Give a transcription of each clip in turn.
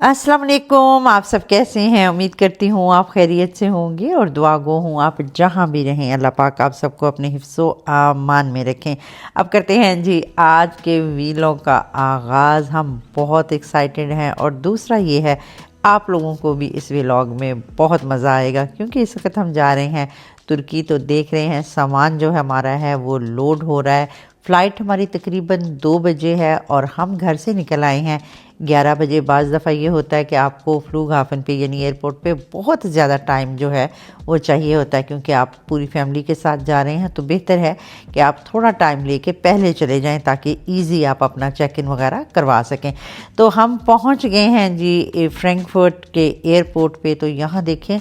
अस्सलाम वालेकुम। आप सब कैसे हैं? उम्मीद करती हूँ आप खैरियत से होंगे और दुआ गो हूँ आप जहाँ भी रहें अल्लाह पाक आप सबको अपने हिफ्ज़ो आमान में रखें। अब करते हैं जी आज के वीलॉग का आगाज़। हम बहुत एक्साइटेड हैं और दूसरा ये है आप लोगों को भी इस वीलॉग में बहुत मज़ा आएगा क्योंकि इस वक्त हम जा रहे हैं तुर्की। तो देख रहे हैं सामान जो है हमारा है वो लोड हो रहा है। फ़्लाइट हमारी तकरीबन 2 बजे है और हम घर से निकल आए हैं 11 बजे। बाज़ दफ़ा ये होता है कि आपको फ्लूगहाफ़न पे यानी एयरपोर्ट पे बहुत ज़्यादा टाइम जो है वो चाहिए होता है क्योंकि आप पूरी फैमिली के साथ जा रहे हैं। तो बेहतर है कि आप थोड़ा टाइम लेके पहले चले जाएं ताकि ईज़ी आप अपना चेक इन वगैरह करवा सकें। तो हम पहुंच गए हैं जी फ्रैंकफर्ट के एयरपोर्ट पे। तो यहाँ देखें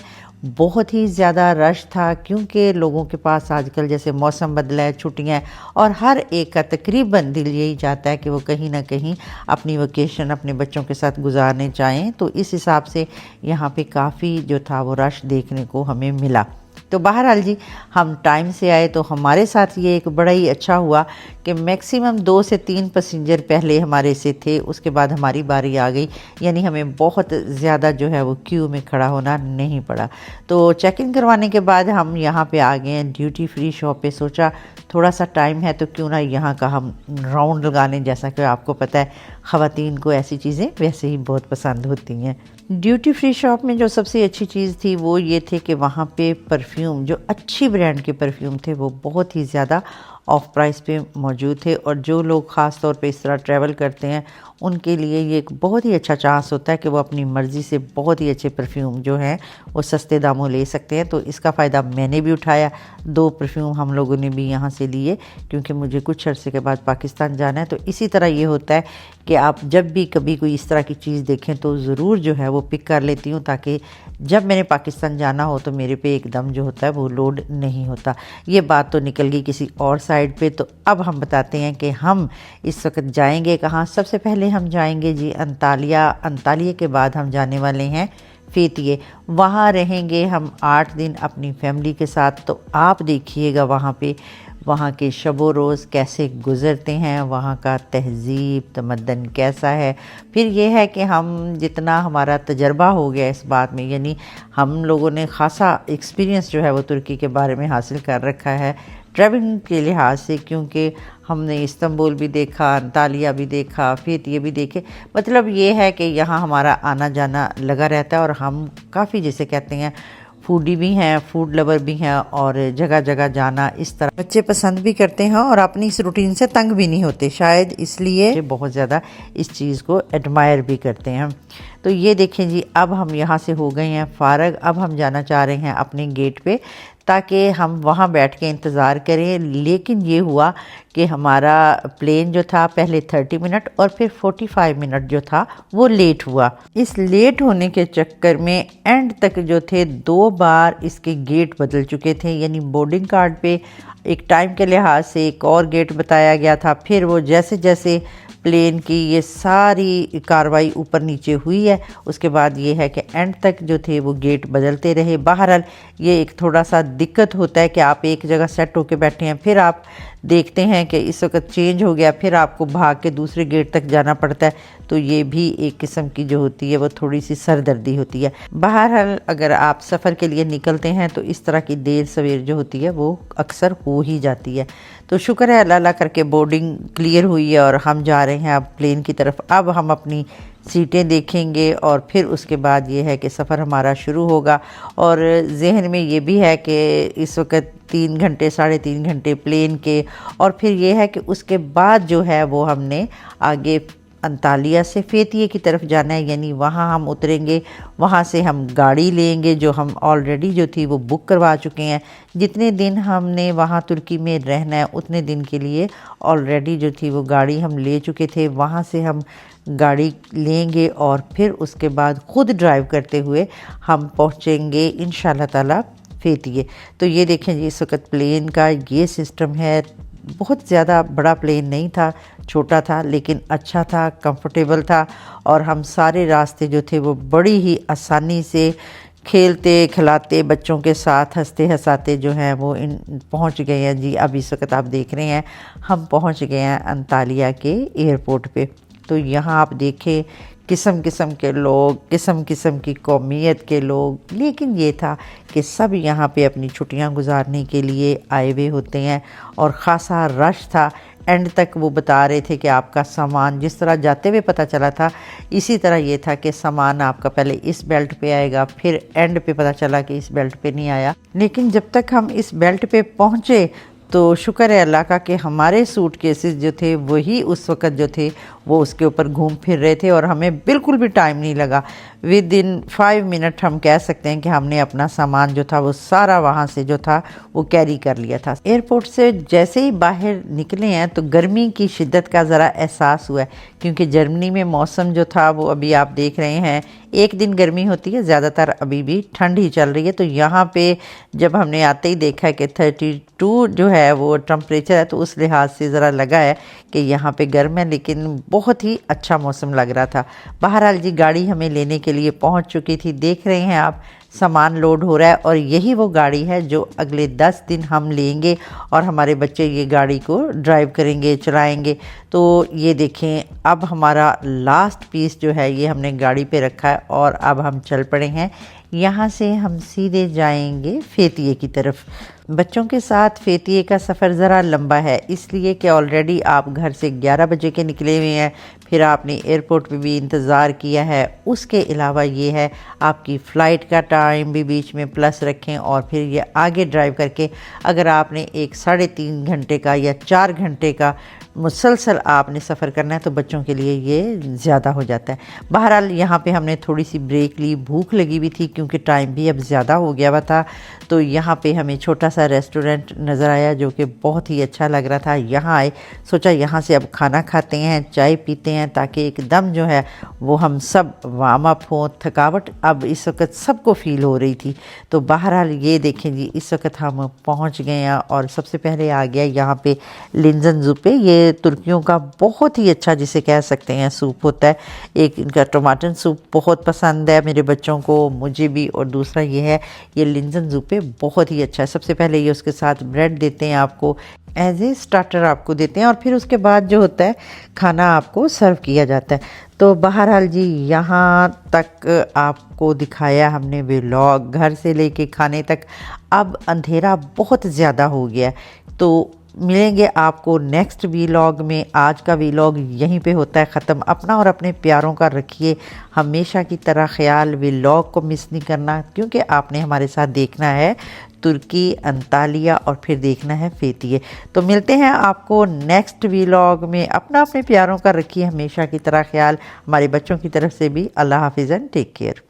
बहुत ही ज़्यादा रश था क्योंकि लोगों के पास आजकल जैसे मौसम बदला है, छुट्टियाँ हैं और हर एक का तकरीबन दिल यही चाहता है कि वो कहीं ना कहीं अपनी वेकेशन अपने बच्चों के साथ गुजारने चाहें। तो इस हिसाब से यहाँ पे काफ़ी जो था वो रश देखने को हमें मिला। तो बहरहाल जी हम टाइम से आए तो हमारे साथ ये एक बड़ा ही अच्छा हुआ कि मैक्सिमम 2 से 3 पैसेंजर पहले हमारे से थे, उसके बाद हमारी बारी आ गई। यानी हमें बहुत ज़्यादा जो है वो क्यू में खड़ा होना नहीं पड़ा। तो चेक इन करवाने के बाद हम यहाँ पे आ गए हैं ड्यूटी फ्री शॉप पे। सोचा थोड़ा सा टाइम है तो क्यों ना यहाँ का हम राउंड लगा लें। जैसा कि आपको पता है ख़वातीन को ऐसी चीज़ें वैसे ही बहुत पसंद होती हैं। ड्यूटी फ्री शॉप में जो सबसे अच्छी चीज़ थी वो ये थे कि वहाँ पे परफ्यूम जो अच्छी ब्रांड के परफ्यूम थे वो बहुत ही ज़्यादा ऑफ प्राइस पे मौजूद थे। और जो लोग ख़ास तौर पे इस तरह ट्रैवल करते हैं उनके लिए ये एक बहुत ही अच्छा चांस होता है कि वो अपनी मर्ज़ी से बहुत ही अच्छे परफ्यूम जो हैं वो सस्ते दामों ले सकते हैं। तो इसका फ़ायदा मैंने भी उठाया। 2 परफ्यूम हम लोगों ने भी यहाँ से लिए क्योंकि मुझे कुछ अरसे के बाद पाकिस्तान जाना है। तो इसी तरह ये होता है कि आप जब भी कभी कोई इस तरह की चीज़ देखें तो ज़रूर जो है वो पिक कर लेती हूँ ताकि जब मैंने पाकिस्तान जाना हो तो मेरे पे एकदम जो होता है वो लोड नहीं होता। ये बात तो निकल गई किसी और साइड पे। तो अब हम बताते हैं कि हम इस वक्त जाएंगे कहाँ। सबसे पहले हम जाएंगे जी अंतालिया। अंतालिया के बाद हम जाने वाले हैं फेतिये। वहाँ रहेंगे हम 8 दिन अपनी फैमिली के साथ। तो आप देखिएगा वहाँ पे वहाँ के शबो रोज़ कैसे गुज़रते हैं, वहाँ का तहज़ीब तमद्दन कैसा है। फिर ये है कि हम जितना हमारा तजर्बा हो गया इस बात में, यानी हम लोगों ने ख़ासा एक्सपीरियंस जो है वो तुर्की के बारे में हासिल कर रखा है ट्रैवलिंग के लिहाज से, क्योंकि हमने इस्तांबुल भी देखा, अंतालिया भी देखा, फेतिये भी देखे। मतलब ये है कि यहाँ हमारा आना जाना लगा रहता है और हम काफ़ी जिसे कहते हैं फूडी भी हैं, फूड लवर भी हैं और जगह जगह जाना इस तरह बच्चे पसंद भी करते हैं और अपनी इस रूटीन से तंग भी नहीं होते, शायद इसलिए बहुत ज़्यादा इस चीज़ को एडमायर भी करते हैं। तो ये देखें जी अब हम यहाँ से हो गए हैं फ़ारग। अब हम जाना चाह रहे हैं अपने गेट पे ताकि हम वहाँ बैठ के इंतज़ार करें। लेकिन ये हुआ कि हमारा प्लेन जो था पहले 30 मिनट और फिर 45 मिनट जो था वो लेट हुआ। इस लेट होने के चक्कर में एंड तक जो थे 2 बार इसके गेट बदल चुके थे। यानी बोर्डिंग कार्ड पे एक टाइम के लिहाज से एक और गेट बताया गया था, फिर वो जैसे जैसे प्लेन की ये सारी कार्रवाई ऊपर नीचे हुई है उसके बाद ये है कि एंड तक जो थे वो गेट बदलते रहे। बहरहाल ये एक थोड़ा सा दिक्कत होता है कि आप एक जगह सेट होके बैठे हैं, फिर आप देखते हैं कि इस वक्त चेंज हो गया, फिर आपको भाग के दूसरे गेट तक जाना पड़ता है। तो ये भी एक किस्म की जो होती है वो थोड़ी सी सरदर्दी होती है। बहरहाल अगर आप सफ़र के लिए निकलते हैं तो इस तरह की देर सवेर जो होती है वो अक्सर हो ही जाती है। तो शुक्र है अल्लाह करके बोर्डिंग क्लियर हुई है और हम जा रहे हैं अब प्लेन की तरफ। अब हम अपनी सीटें देखेंगे और फिर उसके बाद ये है कि सफ़र हमारा शुरू होगा। और जहन में ये भी है कि इस वक्त 3 घंटे 3.5 घंटे प्लेन के, और फिर ये है कि उसके बाद जो है वो हमने आगे अंतालिया से फेतिये की तरफ जाना है। यानी वहाँ हम उतरेंगे, वहाँ से हम गाड़ी लेंगे जो हम ऑलरेडी जो थी वो बुक करवा चुके हैं। जितने दिन हमने वहाँ तुर्की में रहना है उतने दिन के लिए ऑलरेडी जो थी वो गाड़ी हम ले चुके थे। वहाँ से हम गाड़ी लेंगे और फिर उसके बाद ख़ुद ड्राइव करते हुए हम पहुँचेंगे इंशाल्लाह ताला फेतिये। तो ये देखें जी इस वक्त प्लेन का ये सिस्टम है। बहुत ज़्यादा बड़ा प्लेन नहीं था, छोटा था लेकिन अच्छा था, कंफर्टेबल था और हम सारे रास्ते जो थे वो बड़ी ही आसानी से खेलते खिलाते बच्चों के साथ हंसते हंसाते जो हैं वो पहुंच गए हैं जी। अब इस वक्त आप देख रहे हैं हम पहुंच गए हैं अंतालिया के एयरपोर्ट पे। तो यहाँ आप देखें किस्म किस्म के लोग, किस्म किस्म की कौमियत के लोग, लेकिन ये था कि सब यहाँ पे अपनी छुट्टियाँ गुजारने के लिए आए हुए होते हैं और ख़ासा रश था। एंड तक वो बता रहे थे कि आपका सामान जिस तरह जाते हुए पता चला था, इसी तरह ये था कि सामान आपका पहले इस बेल्ट पे आएगा, फिर एंड पे पता चला कि इस बेल्ट पे नहीं आया। लेकिन जब तक हम इस बेल्ट पे पहुँचे तो शुक्र है अल्लाह का कि हमारे सूट केसेस जो थे वही उस वक़्त जो थे वो उसके ऊपर घूम फिर रहे थे और हमें बिल्कुल भी टाइम नहीं लगा। विद इन 5 मिनट हम कह सकते हैं कि हमने अपना सामान जो था वो सारा वहाँ से जो था वो कैरी कर लिया था। एयरपोर्ट से जैसे ही बाहर निकले हैं तो गर्मी की शिद्दत का ज़रा एहसास हुआ है, क्योंकि जर्मनी में मौसम जो था वो अभी आप देख रहे हैं, एक दिन गर्मी होती है, ज़्यादातर अभी भी ठंड ही चल रही है। तो यहाँ पे जब हमने आते ही देखा कि 32 जो है वो टेम्परेचर है, तो उस लिहाज से ज़रा लगा है कि यहाँ पे गर्म है, लेकिन बहुत ही अच्छा मौसम लग रहा था। बहरहाल जी गाड़ी हमें लेने के लिए पहुँच चुकी थी, देख रहे हैं आप सामान लोड हो रहा है और यही वो गाड़ी है जो अगले 10 दिन हम लेंगे और हमारे बच्चे ये गाड़ी को ड्राइव करेंगे, चलाएंगे। तो ये देखें, अब हमारा लास्ट पीस जो है ये हमने गाड़ी पे रखा है और अब हम चल पड़े हैं। यहाँ से हम सीधे जाएंगे फेतिये की तरफ। बच्चों के साथ फेतिये का सफ़र ज़रा लंबा है, इसलिए कि ऑलरेडी आप घर से 11 बजे के निकले हुए हैं, फिर आपने एयरपोर्ट पे भी इंतज़ार किया है। उसके अलावा ये है आपकी फ़्लाइट का टाइम भी बीच में प्लस रखें और फिर ये आगे ड्राइव करके अगर आपने एक 3.5 घंटे का या 4 घंटे का मुसलसल आपने सफ़र करना है तो बच्चों के लिए ये ज़्यादा हो जाता है। बहरहाल यहाँ पे हमने थोड़ी सी ब्रेक ली, भूख लगी हुई थी क्योंकि टाइम भी अब ज़्यादा हो गया हुआ था। तो यहाँ पे हमें छोटा सा रेस्टोरेंट नज़र आया जो कि बहुत ही अच्छा लग रहा था। यहाँ आए, सोचा यहाँ से अब खाना खाते हैं, चाय पीते हैं, ताकि एकदम जो है वो हम सब वार्म अप हों। थकावट अब इस वक्त सबको फ़ील हो रही थी। तो बहरहाल ये देखें जी, इस वक्त हम पहुँच गए हैं और सबसे पहले आ गया यहाँ पे लिंजन ज़ुपे। ये तुर्कियों का बहुत ही अच्छा जिसे कह सकते हैं सूप होता है। एक इनका टमाटर सूप बहुत पसंद है मेरे बच्चों को, मुझे भी, और दूसरा ये है ये लिंजन ज़ुपे बहुत ही अच्छा है। सबसे पहले ये उसके साथ ब्रेड देते हैं आपको, एज ए स्टार्टर आपको देते हैं और फिर उसके बाद जो होता है खाना आपको सर्व किया जाता है। तो बहरहाल जी यहाँ तक आपको दिखाया हमने व्लॉग, घर से लेके खाने तक। अब अंधेरा बहुत ज़्यादा हो गया है, तो मिलेंगे आपको नेक्स्ट वीलॉग में। आज का वीलॉग यहीं पे होता है ख़त्म। अपना और अपने प्यारों का रखिए हमेशा की तरह ख्याल। वीलॉग को मिस नहीं करना, क्योंकि आपने हमारे साथ देखना है तुर्की, अंतालिया और फिर देखना है फेतिये। तो मिलते हैं आपको नेक्स्ट वीलॉग में। अपना अपने प्यारों का रखिए हमेशा की तरह ख्याल। हमारे बच्चों की तरफ से भी अल्लाह हाफिज़ एंड टेक केयर।